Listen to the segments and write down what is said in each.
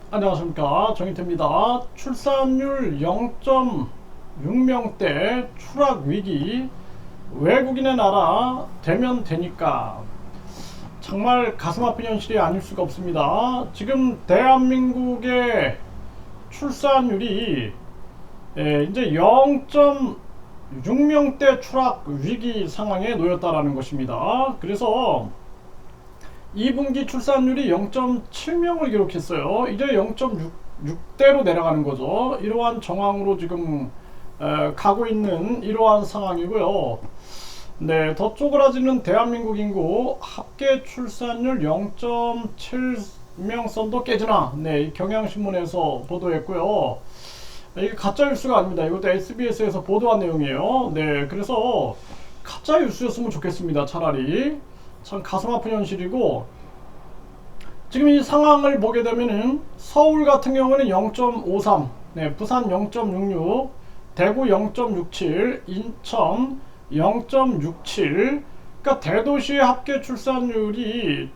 안녕하십니까, 정인태입니다. 출산율 0.6명대 추락위기, 외국인의 나라 되면 되니까. 정말 가슴 아픈 현실이 아닐 수가 없습니다. 지금 대한민국의 출산율이 이제 0.6명대 추락 위기 상황에 놓였다라는 것입니다. 그래서 2분기 출산율이 0.7명을 기록했어요. 이제 0.6대로 내려가는 거죠. 이러한 정황으로 지금 가고 있는 이러한 상황이고요. 네, 더 쪼그라지는 대한민국 인구 합계 출산율 0.7명 선도 깨지나. 네, 경향신문에서 보도했고요. 이게 가짜 뉴스가 아닙니다. 이것도 SBS에서 보도한 내용이에요. 네, 그래서 가짜 뉴스였으면 좋겠습니다. 차라리. 참 가슴 아픈 현실이고, 지금 이 상황을 보게 되면은 서울 같은 경우는 0.53, 네, 부산 0.66, 대구 0.67, 인천 0.67. 그러니까 대도시의 합계 출산율이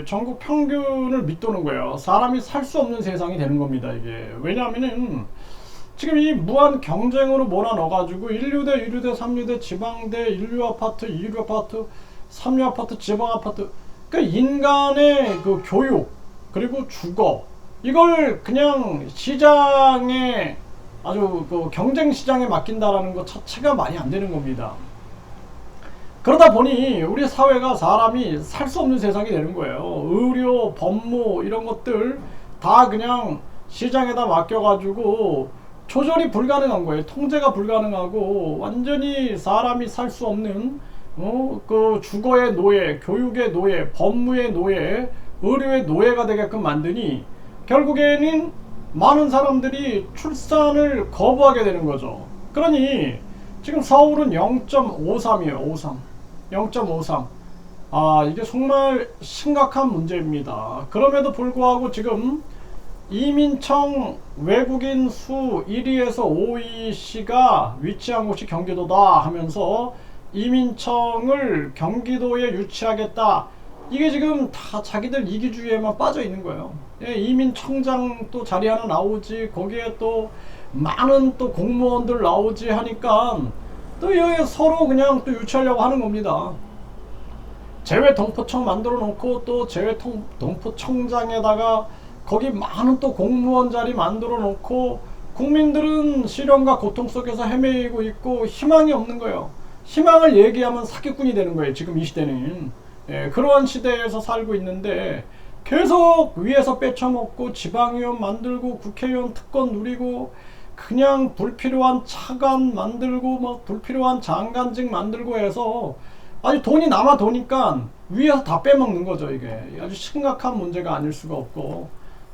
전국 평균을 밑도는 거예요. 사람이 살 수 없는 세상이 되는 겁니다. 이게 왜냐하면은 지금 이 무한 경쟁으로 몰아넣어가지고 1류대, 2류대, 3류대, 지방대, 1류 아파트, 2류 아파트, 3류 아파트, 지방 아파트. 그러니까 인간의 그 교육 그리고 주거, 이걸 그냥 시장에, 아주 그 경쟁 시장에 맡긴다라는 것 자체가 말이 안 되는 겁니다. 그러다 보니 우리 사회가 사람이 살 수 없는 세상이 되는 거예요. 의료, 법무 이런 것들 다 그냥 시장에다 맡겨가지고 조절이 불가능한 거예요. 통제가 불가능하고 완전히 사람이 살 수 없는 그 주거의 노예, 교육의 노예, 법무의 노예, 의료의 노예가 되게끔 만드니 결국에는 많은 사람들이 출산을 거부하게 되는 거죠. 그러니 지금 서울은 0.53이에요. 53. 0.53. 아, 이게 정말 심각한 문제입니다. 그럼에도 불구하고 지금 이민청 외국인 수 1위에서 5위시가 위치한 곳이 경기도다 하면서 이민청을 경기도에 유치하겠다. 이게 지금 다 자기들 이기주의에만 빠져 있는 거예요. 예, 이민청장 또 자리 하나 나오지, 거기에 또 많은 또 공무원들 나오지 하니까 또 여기 서로 그냥 또 유치하려고 하는 겁니다. 재외동포청 만들어 놓고 또 재외동포청장에다가 거기 많은 또 공무원 자리 만들어 놓고 국민들은 시련과 고통 속에서 헤매이고 있고 희망이 없는 거예요. 희망을 얘기하면 사기꾼이 되는 거예요. 지금 이 시대는. 그러한 시대에서 살고 있는데 계속 위에서 뺏쳐먹고 지방의원 만들고 국회의원 특권 누리고 그냥 불필요한 차관 만들고 막 불필요한 장관직 만들고 해서 아주 돈이 남아 도니까 위에서 다 빼먹는 거죠. 이게 아주 심각한 문제가 아닐 수가 없고,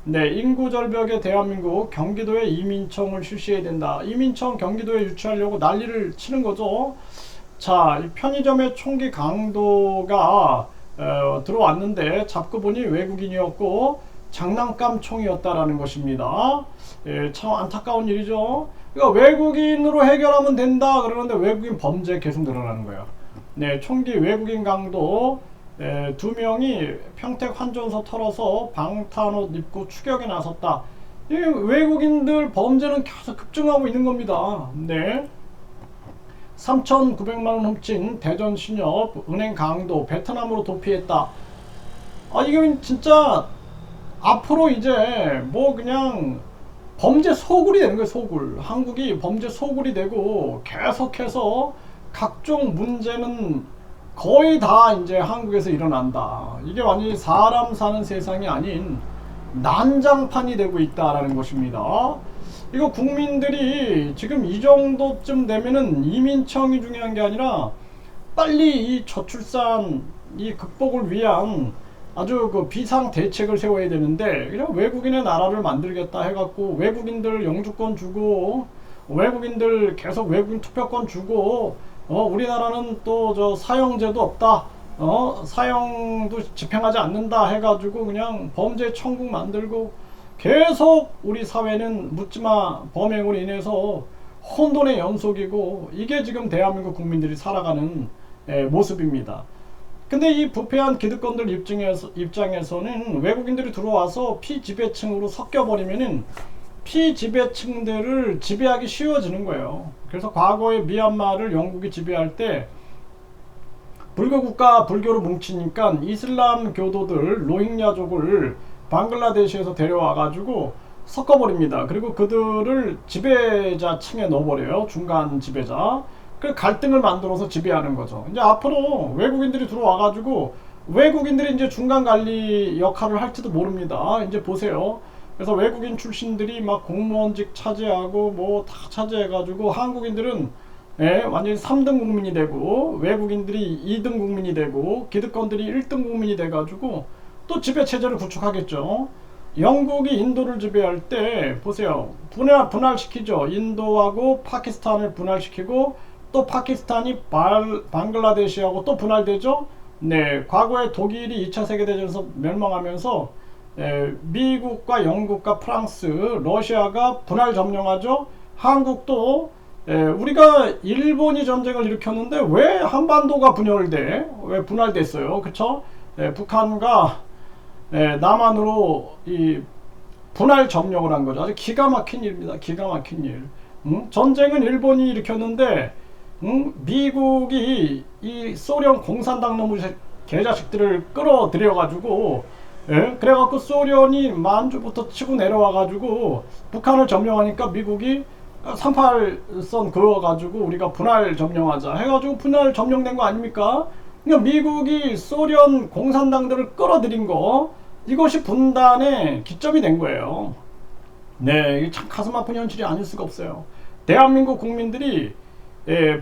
네, 인구 절벽의 대한민국, 경기도에 이민청을 실시해야 된다. 이민청 경기도에 유치하려고 난리를 치는 거죠. 자, 이 편의점의 총기 강도가 들어왔는데 잡고 보니 외국인이었고 장난감 총이었다라는 것입니다. 참 안타까운 일이죠. 그러니까 외국인으로 해결하면 된다 그러는데 외국인 범죄 계속 늘어나는 거예요. 네, 총기 외국인 강도 2명이 평택 환전소 털어서 방탄옷 입고 추격에 나섰다. 이 외국인들 범죄는 계속 급증하고 있는 겁니다. 네. 3,900만원 훔친 대전 신협 은행 강도 베트남으로 도피했다. 아, 이게 진짜 앞으로 이제 뭐 그냥 범죄 소굴이 되는 거예요. 소굴. 한국이 범죄 소굴이 되고 계속해서 각종 문제는 거의 다 이제 한국에서 일어난다. 이게 완전히 사람 사는 세상이 아닌 난장판이 되고 있다라는 것입니다. 이거 국민들이 지금 이 정도쯤 되면은 이민청이 중요한 게 아니라 빨리 이 저출산 이 극복을 위한 아주 그 비상 대책을 세워야 되는데 그냥 외국인의 나라를 만들겠다 해갖고 외국인들 영주권 주고 외국인들 계속 외국인 투표권 주고 우리나라는 또 저 사형제도 없다, 사형도 집행하지 않는다 해가지고 그냥 범죄 천국 만들고 계속 우리 사회는 묻지마 범행으로 인해서 혼돈의 연속이고, 이게 지금 대한민국 국민들이 살아가는 모습입니다. 근데 이 부패한 기득권들 입장에서는 외국인들이 들어와서 피지배층으로 섞여버리면은 피지배층들을 지배하기 쉬워지는 거예요. 그래서 과거에 미얀마를 영국이 지배할 때 불교국가 불교로 뭉치니까 이슬람 교도들 로힝야족을 방글라데시에서 데려와 가지고 섞어버립니다. 그리고 그들을 지배자층에 넣어버려요. 중간 지배자. 그 갈등을 만들어서 지배하는 거죠. 이제 앞으로 외국인들이 들어와 가지고 외국인들이 이제 중간 관리 역할을 할지도 모릅니다. 이제 보세요. 그래서 외국인 출신들이 막 공무원직 차지하고 뭐 다 차지해가지고 한국인들은 완전히 3등 국민이 되고 외국인들이 2등 국민이 되고 기득권들이 1등 국민이 돼가지고 또 지배체제를 구축하겠죠. 영국이 인도를 지배할 때 보세요. 분할시키죠. 인도하고 파키스탄을 분할시키고 또 파키스탄이 방글라데시하고 또 분할되죠. 네, 과거에 독일이 2차 세계대전에서 멸망하면서 미국과 영국과 프랑스, 러시아가 분할 점령하죠. 한국도 우리가 일본이 전쟁을 일으켰는데 왜 한반도가 왜 분할됐어요? 그쵸? 북한과 남한으로 이 분할 점령을 한 거죠. 아주 기가 막힌 일입니다. 기가 막힌 일. 전쟁은 일본이 일으켰는데 미국이 이 소련 공산당 놈의 개자식들을 끌어들여가지고 그래갖고 소련이 만주부터 치고 내려와가지고 북한을 점령하니까 미국이 38선 그어가지고 우리가 분할 점령하자 해가지고 분할 점령된 거 아닙니까? 그러니까 미국이 소련 공산당들을 끌어들인 거 이것이 분단의 기점이 된 거예요. 네, 이게 참 가슴 아픈 현실이 아닐 수가 없어요. 대한민국 국민들이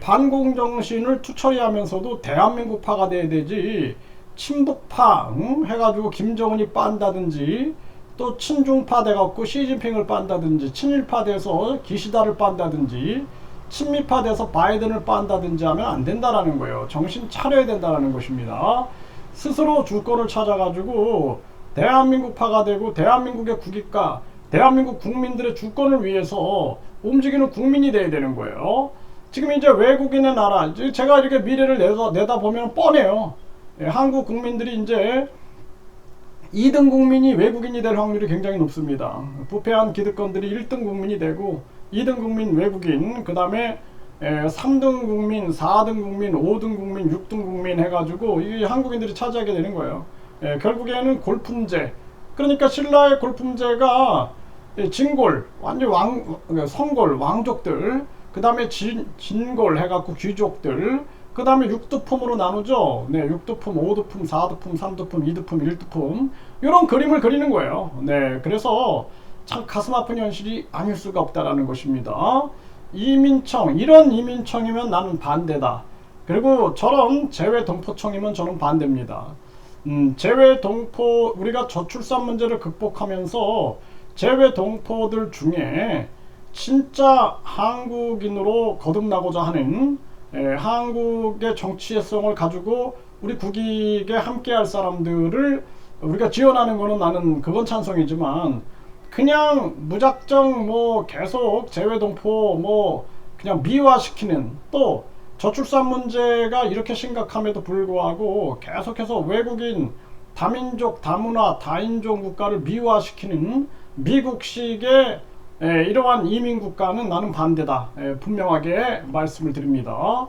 반공정신을 투철이하면서도 대한민국파가 돼야 되지 친북파 해가지고 김정은이 빤다든지 또 친중파 돼갖고 시진핑을 빤다든지 친일파 돼서 기시다를 빤다든지 친미파 돼서 바이든을 빤다든지 하면 안 된다라는 거예요. 정신 차려야 된다라는 것입니다. 스스로 주권을 찾아가지고 대한민국파가 되고 대한민국의 국익과 대한민국 국민들의 주권을 위해서 움직이는 국민이 돼야 되는 거예요. 지금 이제 외국인의 나라, 제가 이렇게 미래를 내다보면 뻔해요. 한국 국민들이 이제 2등 국민이 외국인이 될 확률이 굉장히 높습니다. 부패한 기득권들이 1등 국민이 되고 2등 국민 외국인, 그 다음에 3등 국민, 4등 국민, 5등 국민, 6등 국민 해가지고 이 한국인들이 차지하게 되는 거예요. 결국에는 골품제. 그러니까 신라의 골품제가 진골, 완전 성골, 왕족들, 그 다음에 진골 해갖고 귀족들, 그 다음에 6두품으로 나누죠. 네, 6두품, 5두품, 4두품, 3두품, 2두품, 1두품 이런 그림을 그리는 거예요. 네, 그래서 참 가슴 아픈 현실이 아닐 수가 없다라는 것입니다. 이민청, 이런 이민청이면 나는 반대다. 그리고 저런 재외동포청이면 저는 반대입니다. 재외동포, 우리가 저출산 문제를 극복하면서 재외동포들 중에 진짜 한국인으로 거듭나고자 하는 한국의 정치성을 가지고 우리 국익에 함께할 사람들을 우리가 지원하는 거는 나는 그건 찬성이지만 그냥 무작정 뭐 계속 재외동포 뭐 그냥 미화시키는, 또 저출산 문제가 이렇게 심각함에도 불구하고 계속해서 외국인 다민족 다문화 다인종 국가를 미화시키는 미국식의 이러한 이민국가는 나는 반대다. 분명하게 말씀을 드립니다.